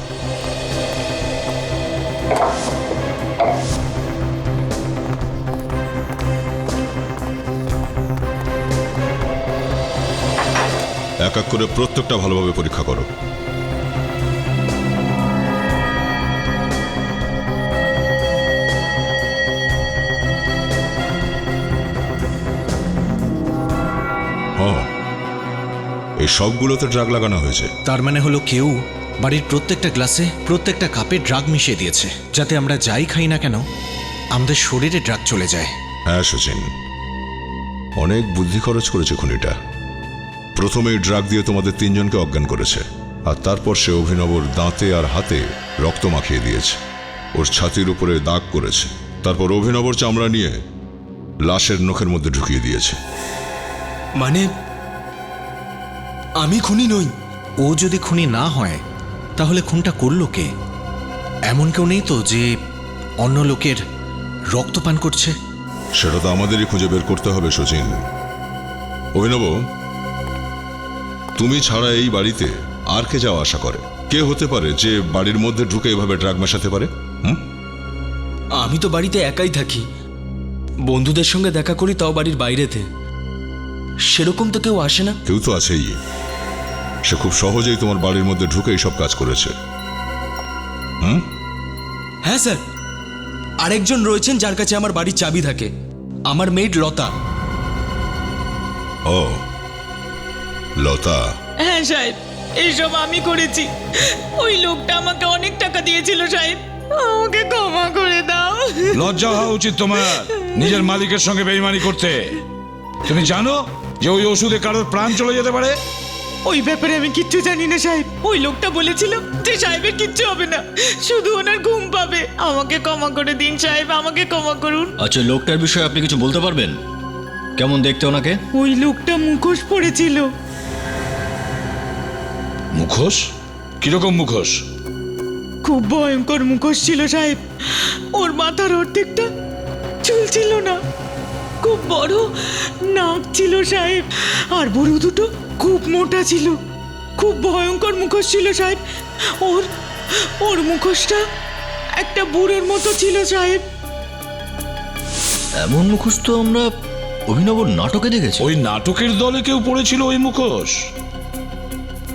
এক এক করে প্রত্যেকটা ভালোভাবে পরীক্ষা করো। এই সবগুলোতে ড্রাগ লাগানো হয়েছে। তার মানে হলো কেউ বাড়ির প্রত্যেকটা গ্লাসে প্রত্যেকটা কাপে ড্রাগ মিশিয়ে দিয়েছে, যাতে আমরা যাই খাই না কেন আমাদের শরীরে ড্রাগ চলে যায়। হ্যাঁ সচিন, অনেক বুদ্ধি খরচ করেছে খুনিটা। প্রথমে ড্রাগ দিয়ে তোমাদের তিনজনকে অজ্ঞান করেছে, আর তারপর সে অভিনবর দাঁতে আর হাতে রক্ত মাখিয়ে দিয়েছে, ওর ছাতির উপরে দাগ করেছে, তারপর অভিনবর চামড়া নিয়ে লাশের নখের মধ্যে ঢুকিয়ে দিয়েছে। মানে আমি খুনি নই? ও যদি খুনি না হয় তাহলে খুনটা করলো কে? এমন কেউ নেই তো যে অন্য লোকের রক্ত পান করছে? সেটা তো আমাদেরই খুঁজে বের করতে হবে সচিন। অভিনব, তুমি ছাড়া এই বাড়িতে আর কে যাওয়া আশা করে? কে হতে পারে যে বাড়ির মধ্যে ঢুকে এভাবে ড্রাগ মেশাতে পারে? আমি তো বাড়িতে একাই থাকি, বন্ধুদের সঙ্গে দেখা করি, তাও বাড়ির বাইরেতে। সেরকম তো কেউ আসে না। কেউ তো আছেই, সে খুব সহজেই তোমার বাড়ির মধ্যে ঢুকে এইসব কাজ করেছে। হ্যাঁ স্যার, আরেকজন রয়েছেন যার কাছে আমার বাড়ির চাবি থাকে, আমার মেয়েড লতা। ও লতা। হ্যাঁ সাহেব, এইসব আমি করেছি। ওই লোকটা আমাকে অনেক টাকা দিয়েছিল সাহেব, আমাকে ক্ষমা করে দাও। লজ্জা হওয়া উচিত তোমার নিজের মালিকের সঙ্গে বেইমানি করতে। তুমি জানো যে ওই ওষুধে কারোর প্রাণ চলে যেতে পারে? ওই ব্যাপারে আমি কিচ্ছু জানি না সাহেব। ওই লোকটা বলেছিল যে সাহেবের কিচ্ছু হবে না, শুধু ওনার ঘুম পাবে। আমাকে ক্ষমা করে দিন সাহেব, আমাকে ক্ষমা করুন। আচ্ছা, লোকটার বিষয়ে আপনি কিছু বলতে পারবেন? কেমন দেখতে ওনাকে? ওই লোকটা মুখোশ পড়েছিল। মুখোশ? কিরকম মুখোশ? খুব ভয়ঙ্কর মুখোশ ছিল সাহেব। ওর মাথার অর্ধেকটা চুল ছিল না, খুব বড় নাক ছিল সাহেব, আর বুড়ো দুটো খুব মোটা ছিল। খুব ভয়ঙ্কর মুখোশ ছিল সাহেব। ওর মুখোশটা একটা বুড়োর মতো ছিল সাহেব। এমন মুখোশ তো আমরা অভিনব নাটকে দেখেছি। ওই নাটকের দলে কেউ পড়েছিল ওই মুখোশ?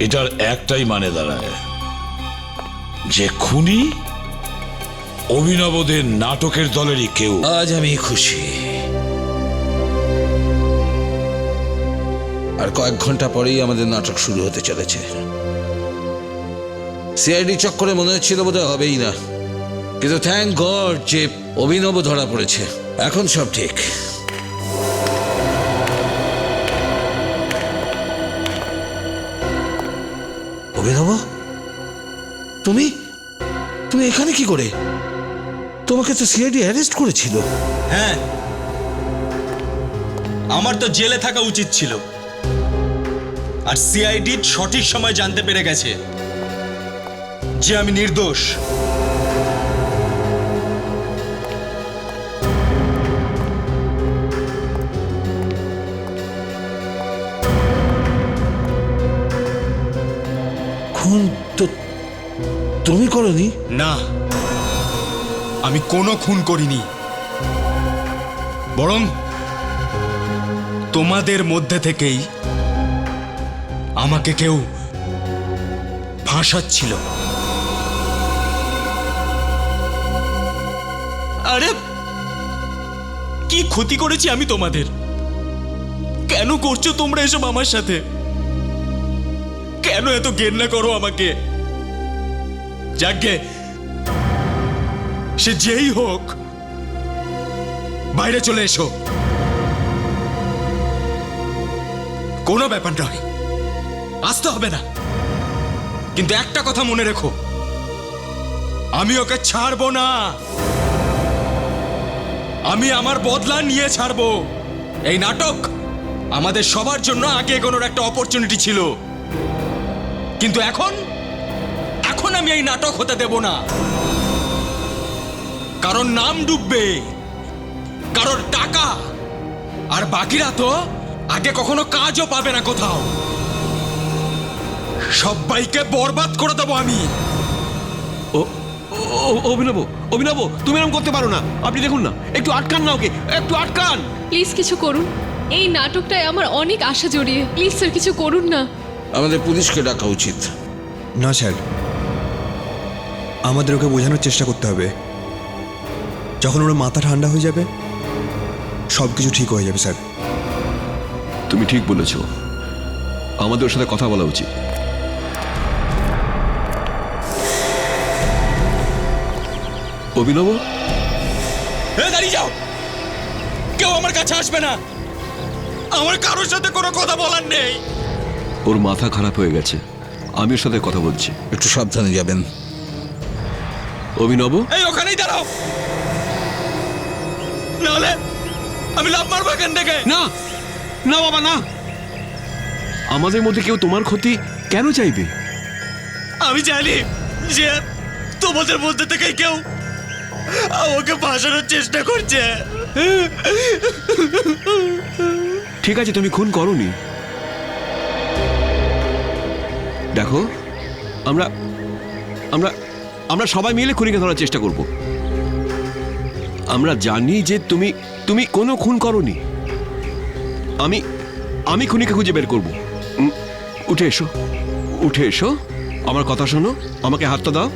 এটার একটাই মানে দাঁড়ায় যে খুনি অভিনবদের নাটকের দলেরই কেউ। আজ আমি খুশি। আর কয়েক ঘন্টা পরেই আমাদের নাটক শুরু হতে চলেছে। সিআইডি চক্করে মনে হচ্ছিল বোধহয় হবেই না, কিন্তু থ্যাংক গড যে অভিনব ধরা পড়েছে। এখন সব ঠিক। অভিনব, তুমি তুমি এখানে কি করে? তোমাকে তো সিআইডি অ্যারেস্ট করেছিল। হ্যাঁ, আমার তো জেলে থাকা উচিত ছিল, আর সিআইডি সঠিক সময় জানতে পেরে গেছে যে আমি নির্দোষ। খুন তো তুমি করনি? না, আমি কোনো খুন করিনি, বরং তোমাদের মধ্যে থেকেই আমাকে কেউ ফাঁসাচ্ছিল। আরে কি ক্ষতি করেছি আমি তোমাদের? কেন করছো তোমরা এসব আমার সাথে? কেন এত ঘেন্না করো আমাকে? যাকে সে যেই হোক, বাইরে চলে এসো। কোনো ব্যাপার নয়, আসতে হবে না, কিন্তু একটা কথা মনে রেখো, আমি ওকে ছাড়বো না। আমি আমার বদলা নিয়ে ছাড়বো। এই নাটক আমাদের সবার জন্য আগে এগোনোর একটা অপরচুনিটি ছিল, কিন্তু এখন আমি এই নাটক হতে দেব না। কারণ নাম ডুববে, কারোর টাকা, আর বাকিরা তো আগে কখনো কাজও পাবে না কোথাও। সবাইকে বরবাদ করে দেবো আমি। অভিনব, অভিনব, তুমি এরকম করতে পারো না। আপনি দেখুন না, একটু আটকান না ওকে, একটু আটকান। প্লিজ কিছু করুন, এই নাটকটায় আমার অনেক আশা জড়িয়ে। প্লিজ স্যার কিছু করুন না। আমাদের পুলিশকে ডাকা উচিত। না স্যার, আমাদের ওকে বোঝানোর চেষ্টা করতে হবে। যখন ওর মাথা ঠান্ডা হয়ে যাবে, সব কিছু ঠিক হয়ে যাবে স্যার। তুমি ঠিক বলেছ, আমাদের ওর সাথে কথা বলা উচিত। অভিনব, দাঁড়িয়ে যাও, কেউ আমার কাছে আসবে না। আমার কারোর সাথে কোনো কথা বলার নেই। ওর মাথা খারাপ হয়ে গেছে, আমি ওর সাথে কথা বলছি। একটু সাবধানে যাবেন। অভিনব, এই ওখানেই দাঁড়াও, নাহলে আমি লাফ মারবো এখান থেকে। না না বাবা, না। আমাদের মধ্যে কেউ তোমার ক্ষতি কেন চাইবে? আমি জানি যে তোমাদের মধ্যে থেকে কেউ আমাকে ফাঁসানোর চেষ্টা করছে। ঠিক আছে, তুমি খুন করোনি। দেখো, আমরা আমরা আমরা সবাই মিলে খুনিকে ধরার চেষ্টা করব। আমরা জানি যে তুমি তুমি কোনো খুন করনি। আমি আমি খুনিকে খুঁজে বের করব। উঠে এসো, উঠে এসো, আমার কথা শোনো, আমাকে হাতটা দাও।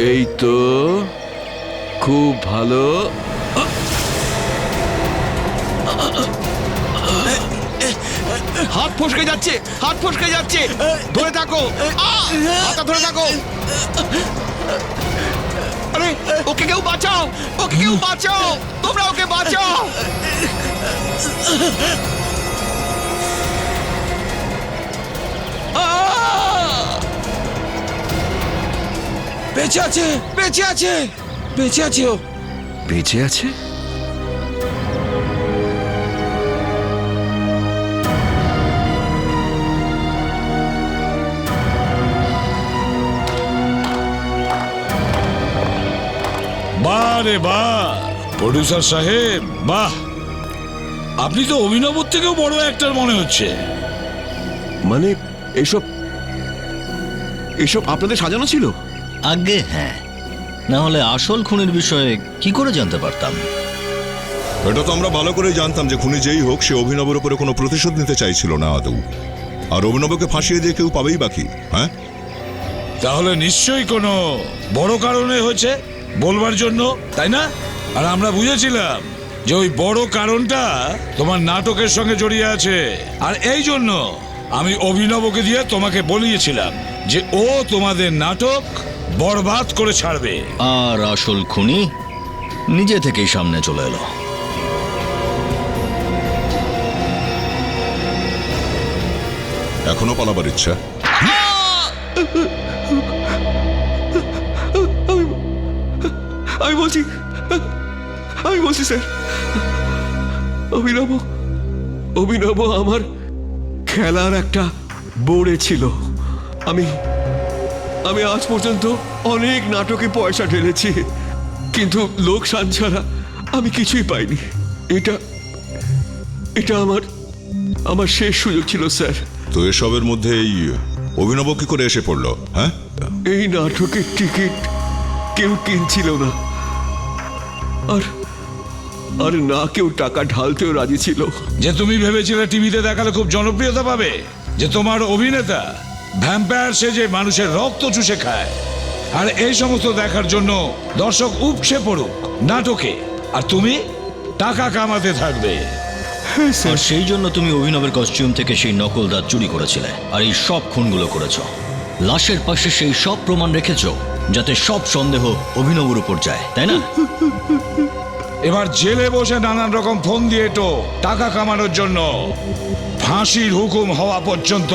এই তো, খুব ভালো। হাত ফসকে যাচ্ছে, হাত ফসকে যাচ্ছে, ধরে থাকো, হাতটা ধরে থাকো। আরে ওকে কেউ বাঁচাও, ওকে কেউ বাঁচাও, তোমরা ওকে বাঁচাও। বেঁচে আছে, বেঁচে আছে, বেঁচে আছে ও। বেঁচে আছে? বাহ রে বাহ, প্রডিউসার সাহেব, বাহ! আপনি তো অভিনবর থেকেও বড় অ্যাক্টর মনে হচ্ছে। মানে এসব এসব আপনাদের সাজানো ছিল? আগে হ্যাঁ, না হলে আসল খুনের বিষয়ে কি করে জানতে পারতাম? এটা তো আমরা ভালো করে জানতাম যে খুনি যেই হোক সে অভিনবের উপরে কোনো প্রতিশোধ নিতে চাইছিল না আদৌ। আর অভিনবকে ফাঁসিয়ে দিয়ে কেউ পাবেই বাকি। হ্যাঁ, তাহলে নিশ্চয়ই কোনো বড় কারণে হয়েছে বলবার জন্য, তাই না? আর আমরা বুঝেছিলাম যে ওই বড় কারণটা তোমার নাটকের সঙ্গে জড়িয়ে আছে। আর এই জন্য আমি অভিনবকে দিয়ে তোমাকে বলিয়েছিলাম যে ও তোমাদের নাটক বরবাদ করে ছাড়বে। আর আসল খুনি নিজে থেকেই সামনে চলে এলো। এখনো পালাবার ইচ্ছা? আমি বলছি স্যার, অভিনব আমার খেলার একটা বোর্ডে ছিল। আমি আজ পর্যন্ত অনেক নাটকে পয়সা ঢেলেছি, কিন্তু লোকসান ছাড়া আমি কিছুই পাইনি। এটা আমার শেষ সুযোগ ছিল স্যার। তো এসবের মধ্যে এই অভিনব কি করে এসে পড়লো? হ্যাঁ, এই নাটকের টিকিট কেউ কিনছিল না, আর না কেউ টাকা ঢালতেও রাজি ছিল। যে তুমি ভেবেছিলে টিভিতে দেখালে খুব জনপ্রিয়তা পাবে, যে তোমার অভিনেতা ভ্যাম্পায়ার সেজে মানুষের রক্ত চুষে খায়, আর এই সমস্ত দেখার জন্য দর্শক উপচে পড়ুক নাটকে, আর তুমি টাকা কামাতে থাকবে। আর সেই জন্য তুমি অভিনবের কস্টিউম থেকে সেই নকল দাঁত চুরি করেছিলে, আর এই সব খুনগুলো করেছো। লাশের পাশে সেই সব প্রমাণ রেখেছো যাতে সব সন্দেহ অভিনবের উপর যায়, তাই না? এবার জেলে বসে নানান রকম ফোন দিয়ে তো টাকা কামানোর জন্য ফাঁসির হুকুম হওয়া পর্যন্ত